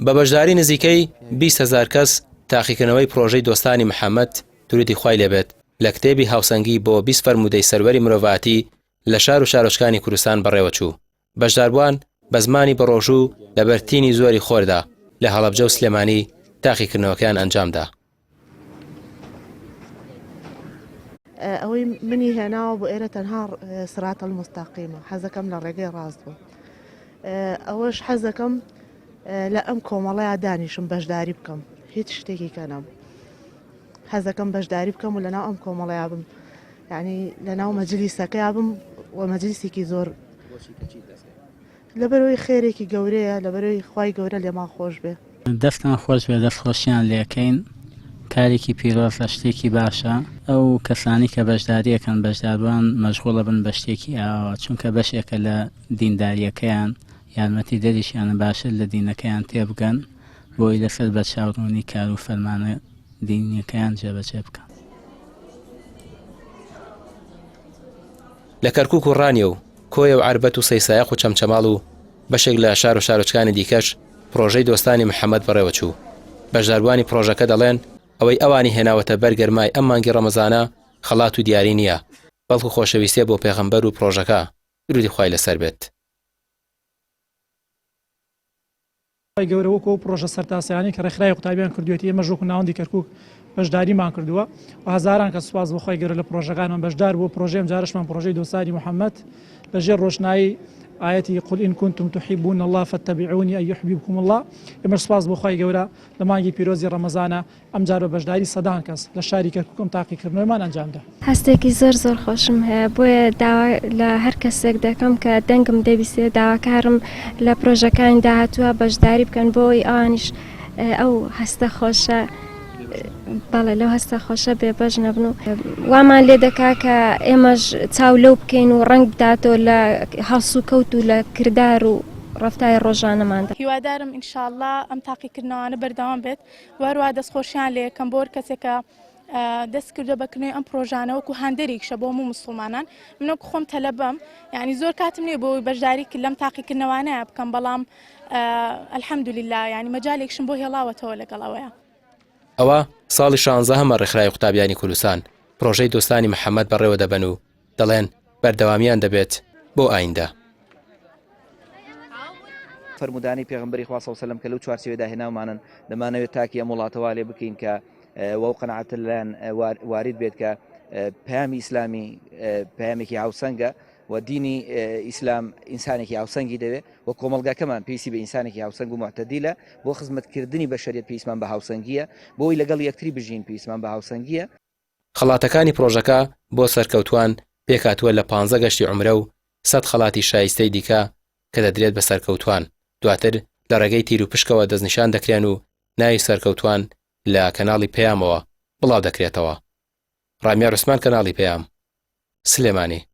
بە بەشداری نزیکەی 20,000 کەس تاقیکردنەوەی پرۆژەی دۆستانی محەممەد توریتی خوای لێبێت لە کتێبی هاوسەنگی بۆ 20 فەرموودەی سەروەری مرۆڤاتی لە شار و شارۆچکانی کوردستان بەڕێوەچوو. بەشداربووان بە زمانی بەڕۆژوو لە بەرتینی زۆری خۆردا لە هەڵەبجە و سلێمانی تاقیکردنەوەکان ئەنجامدا. ئەوەی منی هێناوە بۆ ئێرە تەنها سرات المستەقیمە، حەزەکەم لە ڕێگەی ڕاست بوو. ئەوەش حەزەکەم لە ئەم کۆمەڵەیە دانیشم بەشداری بکەم، هیچ شتێکی کەنەم. حەزەکەم بەشداری بکەم و لەناو ئەم کۆمەڵەیە بم، یعنی لەناو مەجلیسەکەی بم و مەجلیسێکی زۆر لەبەرەوەی خێرێکی گەورەیە، لەبەرەوەی خوای گەورە لێمان خۆش بێ. دەستان خۆش بێ، دەستخۆشیان لێکەین، کارێکی پیرۆزە، شتێکی باشە. ئەو کەسانی کە بەشداریەکەن بەشداربووان مەشغوڵە بن بە شتێکی ئاوا، چونکە بەشێکە لە دینداریەکەیان یارمەتی دەریشیانە باشە لە دینەکەیان تێبگەن بۆی لەسەر بە چاوڕوونی کار و فەرمانە دینیەکەیان جێبەجێ بکەن. لە کەرکووک و ڕانیە و کۆیە و عربەت و سەیسایەق و چەمچەماڵ و بەشێک لە شار و شارۆچکانی دیکەش پرۆژەی دۆستانی محەممەد بەڕێوەچوو. بەشداربووانی پرۆژەکە دەڵێن ئەوەی ئەوانی هێناوەتە بەرگەرمای ئەم مانگی ڕەمەزانە خەڵات و دیاری نییە، بەڵکو خۆشەویستیە بۆ پێغەمبەر و پرۆژەکە، درودی خوای لەسەر بێت. گەورە وەکو پرۆژە سەرتاسیانی کە ڕێکخراوی قوتابیان کردوێتی ئێمە ژووک ناوەندی کەرکووک بەشداریمان کردووە و هەزاران کە سوپاس بۆ خۆی گەورە لە پرۆژەکانمان بەشدار بوو. پرۆژەیەم جارشمان پرۆژەی دۆستانی محەممەد لەژێر ڕۆشنایی ئاەتی قل إن كنتم تحبون الله فاتبعوني يحببكم الله. ئێمە سوپاس بۆ خۆی گەورە لە مانگی پیرۆزی ڕەمەزانە ئەم جار بە بەشداری سەدان کەس لە شاری کەرکووکم تاقیکردنەوەیمان ئەنجامدا. هەستێکی زۆر خۆشم هەیە، بۆیە داوا لە هەر کەسێک دەکەم کە دەنگم دەبیستێ داواکارم لە پرۆژەکانی داهاتووە بەشداری بکەن بۆی ئەوانیش ئەو هەستە خۆشە بەڵێ لەو هەستە خۆشە بێبەش نەبن و وامان لێ دەکا کە ئێمەش چاو لەو بکەین و ڕنگ بداتەوە لە هەڵس و کەوت و لە کردار و ڕفتای ڕۆژانەماندا. هیوادارم ئینشاءالله ئەم تاقیکردنەوەانە بەردەوام بێت، وەروە دەستخۆشیان لێ یەکەم بۆ کەسێکە دەست کردە بەکردنەوەی ئەم پرۆژانە وەکو هەندێکیشە بۆ هەموو موسڵمانان. منەکو خۆم تەلەبەم، یعنی زۆر کاتم نییە بۆی بەشداری کرد لەم تاقیکردنەوانەیە بکەم، بەڵام ئەلحەمدولله یعنی مەجالێکشم بۆ هێڵاوەتەوە لەگەڵ ئەوەیە. ئەوە ساڵی 16 هەمە ڕێکخراوی قوتابیانی کوردستان پرۆژەی دۆستانی محەممەد بەڕێوە دەبەن و دەڵێن بەردەوامیان دەبێت بۆ ئایندە. فەرمودانی پێغەمبەری خوا صلی الله علیه و سلم کە لەو چوارچێوەدا هێناومانن دەمانەوێت تاکی ئەم وڵاتەوە لێ بکەین کە وەو قەناعەت لەلایەن وارد بێت کە پەیامی ئیسلامی پەیامێکی هاوسەنگە و دینی ئیسلام ئینسانێکی هاوسەنگی دەوێت و کۆمەڵگاکەمان پێویستی بە ئینسانێکی هاوسەنگ و معتەدیلە بۆ خزمەتکردنی بەشەریەت پێویستمان بە هاوسەنگیە، بۆی لەگەڵ یەکتری بژین پێویستمان بە هاوسەنگیە. خەڵاتەکانی پرۆژەکە بۆ سەرکەوتوان پێکاتووە لە 15 گەشتی عومرە و 100 خەڵاتی شایستەی دیکە کە دەدرێت بە سەرکەوتوان، دواتر لە ڕێگەی تیر و پشکەوە دەستنیشان دەکرێن و ناوی سەرکەوتوان لە کەناڵی پەیامەوە بڵاو دەکرێتەوە. ڕامیا ڕوسمان، کەناڵی پەیام، سلێمانی.